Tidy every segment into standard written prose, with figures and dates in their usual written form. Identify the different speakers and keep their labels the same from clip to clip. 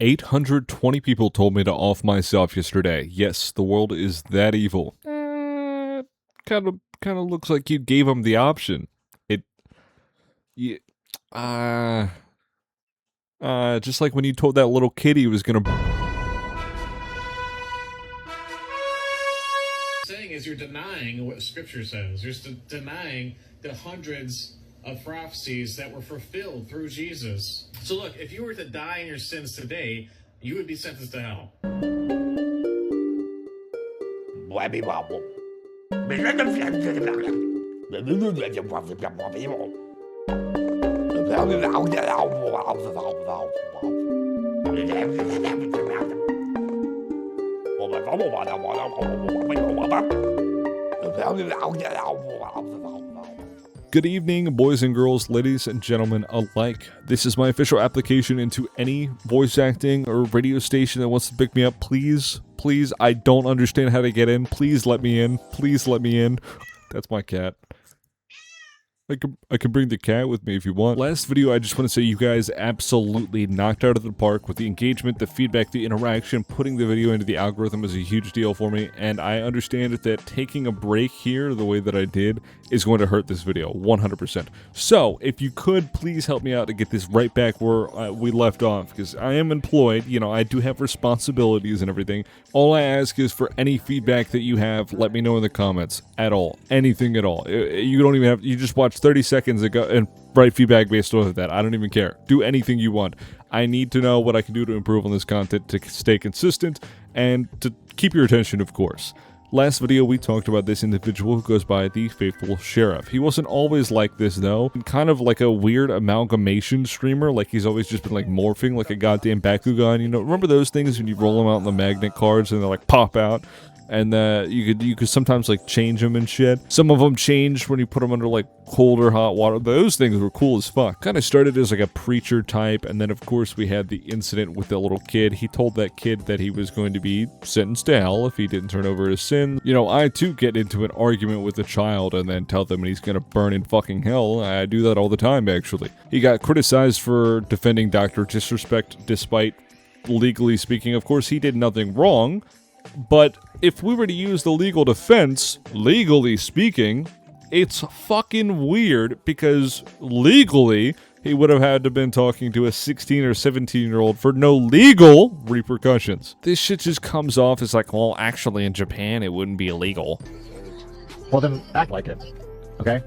Speaker 1: 820 people told me to off myself yesterday. Yes, the world is that evil. Kind of looks like you gave them the option. Yeah, just like when you told that little kid he was gonna.
Speaker 2: Saying is you're denying what Scripture says. You're denying the hundreds of prophecies that were fulfilled through Jesus. So look, if you were to die in your sins today, you would be sentenced to hell.
Speaker 1: Good evening, boys and girls, ladies and gentlemen alike. This is my official application into any voice acting or radio station that wants to pick me up. Please, I don't understand how to get in. Please let me in. Please let me in. That's my cat. I can bring the cat with me if you want. Last video, I just want to say you guys absolutely knocked out of the park with the engagement, the feedback, the interaction. Putting the video into the algorithm is a huge deal for me, and I understand that taking a break here the way that I did is going to hurt this video 100%. So if you could please help me out to get this right back where we left off, because I am employed, you know, I do have responsibilities and everything. All I ask is for any feedback that you have, let me know in the comments at all, anything at all. You don't even have, you just watch 30 seconds ago and write feedback based on that. I don't even care. Do anything you want. I need to know what I can do to improve on this content to stay consistent and to keep your attention, of course. Last video, we talked about this individual who goes by the Faithful Sheriff. He wasn't always like this, though. Kind of like a weird amalgamation streamer, like he's always just been like morphing like a goddamn Bakugan. You know, remember those things when you roll them out in the magnet cards and they like pop out? And you could sometimes like change them and shit. Some of them changed when you put them under like cold or hot water. Those things were cool as fuck. Kind of started as like a preacher type, and then of course we had the incident with the little kid. He told that kid that he was going to be sentenced to hell if he didn't turn over his sin. You know, I too get into an argument with a child and then tell them he's gonna burn in fucking hell. I do that all the time, actually. He got criticized for defending Dr. Disrespect despite, legally speaking, of course, he did nothing wrong. But if we were to use the legal defense, legally speaking, it's fucking weird because legally he would have had to been talking to a 16 or 17-year-old for no legal repercussions. This shit just comes off as like, well, actually in Japan it wouldn't be illegal.
Speaker 3: Well, then act like it, okay?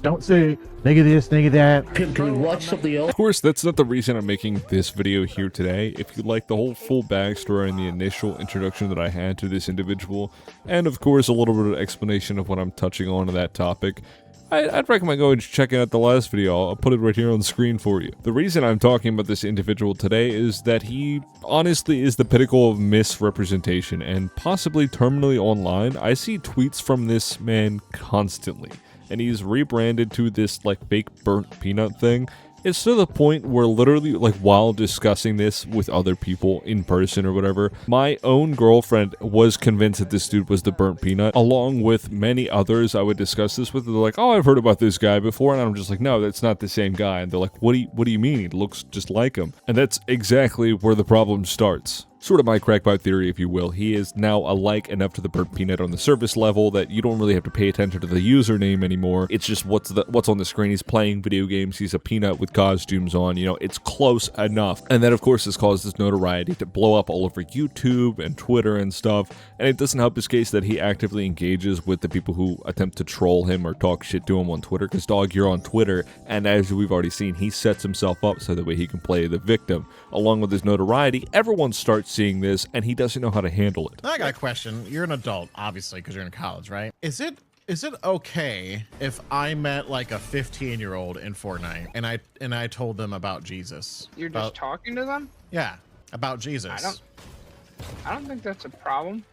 Speaker 3: Don't say, nigga this, nigga that.
Speaker 2: Can we watch something else?
Speaker 1: Of course, that's not the reason I'm making this video here today. If you'd like the whole full backstory and the initial introduction that I had to this individual, and of course a little bit of explanation of what I'm touching on in that topic, I'd recommend going and checking out the last video. I'll put it right here on the screen for you. The reason I'm talking about this individual today is that he honestly is the pinnacle of misrepresentation, and possibly terminally online. I see tweets from this man constantly, and he's rebranded to this like fake burnt peanut thing. It's to the point where literally, like, while discussing this with other people in person or whatever, my own girlfriend was convinced that this dude was the burnt peanut, along with many others I would discuss this with. They're like, oh, I've heard about this guy before, and I'm just like, no, that's not the same guy. And they're like, what do you mean? He looks just like him. And that's exactly where the problem starts. Sort of my crackpot theory, if you will. He is now alike enough to the burnt peanut on the surface level that you don't really have to pay attention to the username anymore. It's just what's on the screen. He's playing video games. He's a peanut with costumes on. You know, it's close enough. And then, of course, this caused this notoriety to blow up all over YouTube and Twitter and stuff. And it doesn't help his case that he actively engages with the people who attempt to troll him or talk shit to him on Twitter. Because, dog, you're on Twitter. And as we've already seen, he sets himself up so that way he can play the victim. Along with his notoriety, everyone starts seeing this, and he doesn't know how to handle it.
Speaker 3: I got a question. You're an adult, obviously, because you're in college, right? Is it okay if I met like a 15-year-old in Fortnite and I told them about Jesus?
Speaker 4: You're just talking to them?
Speaker 3: Yeah, about Jesus.
Speaker 4: I don't think that's a problem.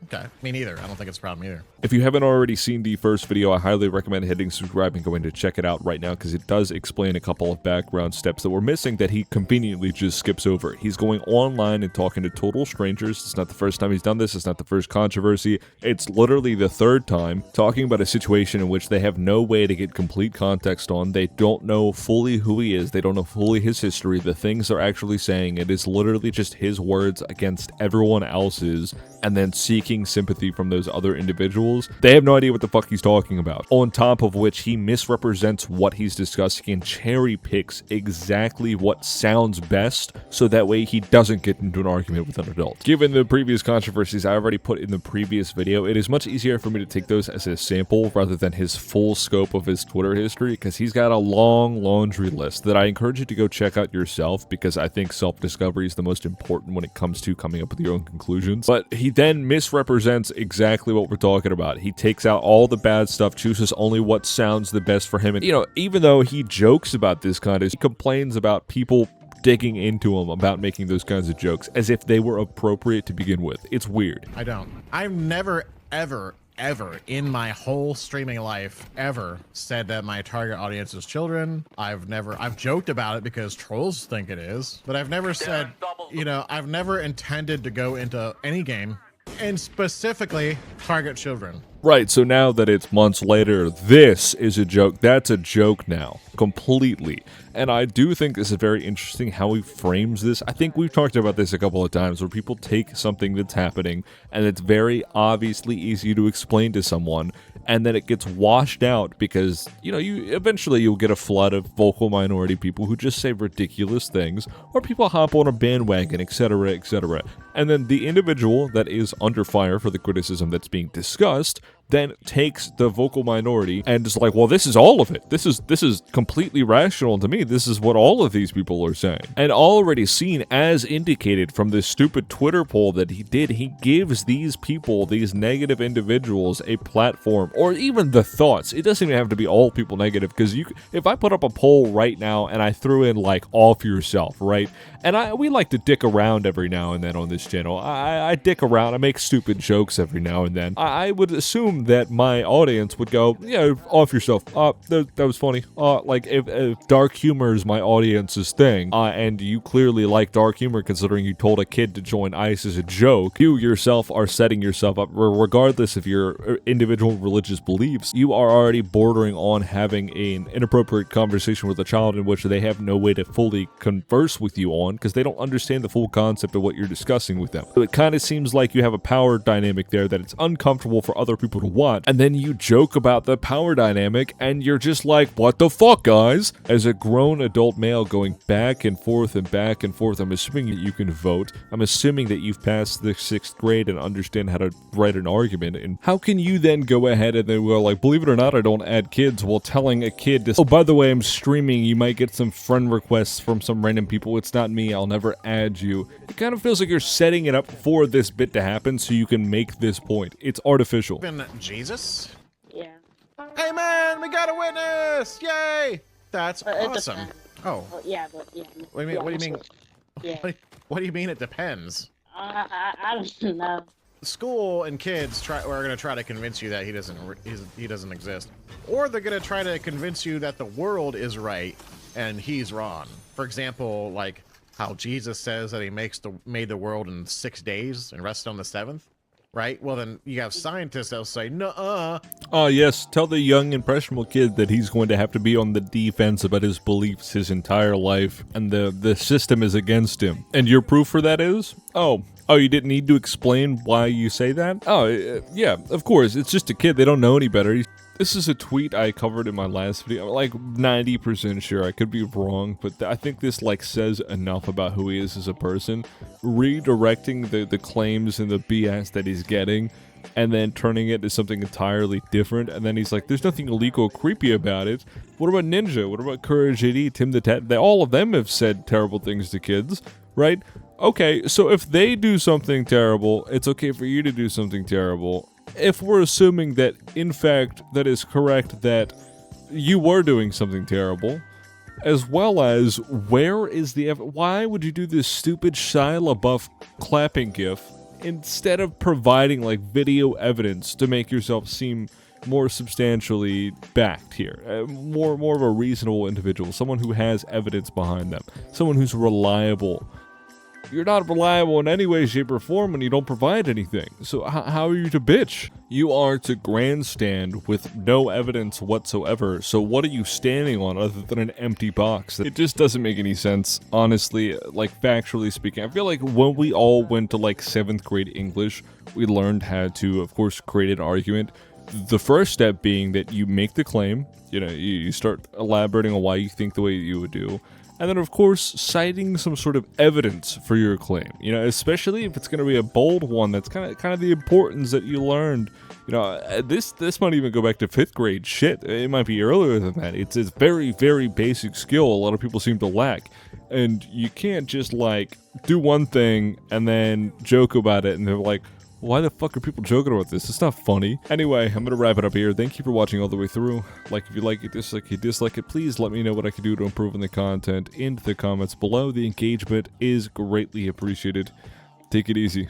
Speaker 3: Okay, me neither. I don't think it's a problem either.
Speaker 1: If you haven't already seen the first video, I highly recommend hitting subscribe and going to check it out right now because it does explain a couple of background steps that we're missing that he conveniently just skips over. He's going online and talking to total strangers. It's not the first time he's done this. It's not the first controversy. It's literally the third time, talking about a situation in which they have no way to get complete context on. They don't know fully who he is. They don't know fully his history. The things they're actually saying, it is literally just his words against everyone else's, and then seeking sympathy from those other individuals. They have no idea what the fuck he's talking about. On top of which, he misrepresents what he's discussing and cherry picks exactly what sounds best, so that way he doesn't get into an argument with an adult. Given the previous controversies I already put in the previous video, it is much easier for me to take those as a sample rather than his full scope of his Twitter history, because he's got a long laundry list that I encourage you to go check out yourself, because I think self-discovery is the most important when it comes to coming up with your own conclusions. But he then misrepresents exactly what we're talking about. He takes out all the bad stuff, chooses only what sounds the best for him. And, you know, even though he jokes about this kind of, he complains about people digging into him about making those kinds of jokes as if they were appropriate to begin with. It's weird.
Speaker 3: I don't. I've never, ever in my whole streaming life ever said that my target audience is children. I've joked about it because trolls think it is, but I've never said, you know, I've never intended to go into any game and specifically target children.
Speaker 1: Right, so now that it's months later, this is a joke. That's a joke now, completely. And I do think this is very interesting how he frames this. I think we've talked about this a couple of times where people take something that's happening and it's very obviously easy to explain to someone, and then it gets washed out because, you know, you'll get a flood of vocal minority people who just say ridiculous things, or people hop on a bandwagon, etc., etc. And then the individual that is under fire for the criticism that's being discussed then takes the vocal minority and is like, well, this is all of it. This is completely rational to me. This is what all of these people are saying. And already seen, as indicated from this stupid Twitter poll that he did, he gives these people, these negative individuals, a platform, or even the thoughts. It doesn't even have to be all people negative, because if I put up a poll right now and I threw in like off yourself, right? And we like to dick around every now and then on this channel. I dick around. I make stupid jokes every now and then. I would assume that my audience would go, yeah, off yourself. That was funny. Like if dark humor is my audience's thing, and you clearly like dark humor considering you told a kid to join ICE as a joke, you yourself are setting yourself up, regardless of your individual religious beliefs, you are already bordering on having an inappropriate conversation with a child in which they have no way to fully converse with you on, because they don't understand the full concept of what you're discussing with them. So it kind of seems like you have a power dynamic there that it's uncomfortable for other people to watch, and then you joke about the power dynamic, and you're just like, what the fuck, guys? As a grown adult male going back and forth and back and forth, I'm assuming that you can vote. I'm assuming that you've passed the 6th grade and understand how to write an argument, and how can you then go ahead and then go like, believe it or not, I don't add kids, while telling a kid to, oh, by the way, I'm streaming, you might get some friend requests from some random people, it's not me, I'll never add you. It kind of feels like you're setting it up for this bit to happen so you can make this point. It's artificial.
Speaker 3: Been Jesus?
Speaker 4: Yeah.
Speaker 3: Hey man, we got a witness! Yay! That's awesome. Oh.
Speaker 4: Well, yeah, but yeah.
Speaker 3: What do you mean?
Speaker 4: Yeah,
Speaker 3: what do you mean?
Speaker 4: Yeah.
Speaker 3: What do you mean? It depends.
Speaker 4: I don't know.
Speaker 3: School and kids are going to try to convince you that he doesn't exist, or they're going to try to convince you that the world is right and he's wrong. For example, like how Jesus says that he made the world in 6 days and rested on the 7th. Right? Well, then you have scientists that'll say, nuh-uh.
Speaker 1: Oh, yes. Tell the young, impressionable kid that he's going to have to be on the defense about his beliefs his entire life, and the system is against him. And your proof for that is? Oh, you didn't need to explain why you say that? Oh, yeah, of course. It's just a kid. They don't know any better. This is a tweet I covered in my last video. I'm like 90% sure. I could be wrong, but I think this like says enough about who he is as a person. Redirecting the claims and the BS that he's getting, and then turning it into something entirely different. And then he's like, there's nothing illegal or creepy about it. What about Ninja? What about Courage AD, Tim the Tat? All of them have said terrible things to kids, right? Okay, so if they do something terrible, it's okay for you to do something terrible. If we're assuming that, in fact, that is correct, that you were doing something terrible, as well as, where is the why would you do this stupid Shia LaBeouf clapping gif instead of providing like video evidence to make yourself seem more substantially backed here, more of a reasonable individual, someone who has evidence behind them, someone who's reliable. You're not reliable in any way, shape, or form when you don't provide anything. So how are you to bitch? You are to grandstand with no evidence whatsoever. So what are you standing on other than an empty box? It just doesn't make any sense, honestly, like factually speaking. I feel like when we all went to like 7th grade English, we learned how to, of course, create an argument. The first step being that you make the claim, you start elaborating on why you think the way you would do. And then, of course, citing some sort of evidence for your claim. Especially if it's going to be a bold one. That's kind of the importance that you learned. This might even go back to 5th grade. Shit, it might be earlier than that. It's a very, very basic skill a lot of people seem to lack. And you can't just, like, do one thing and then joke about it. And they're like, why the fuck are people joking about this? It's not funny. Anyway, I'm gonna wrap it up here. Thank you for watching all the way through. Like if you like it, dislike it, dislike it. Please let me know what I can do to improve on the content in the comments below. The engagement is greatly appreciated. Take it easy.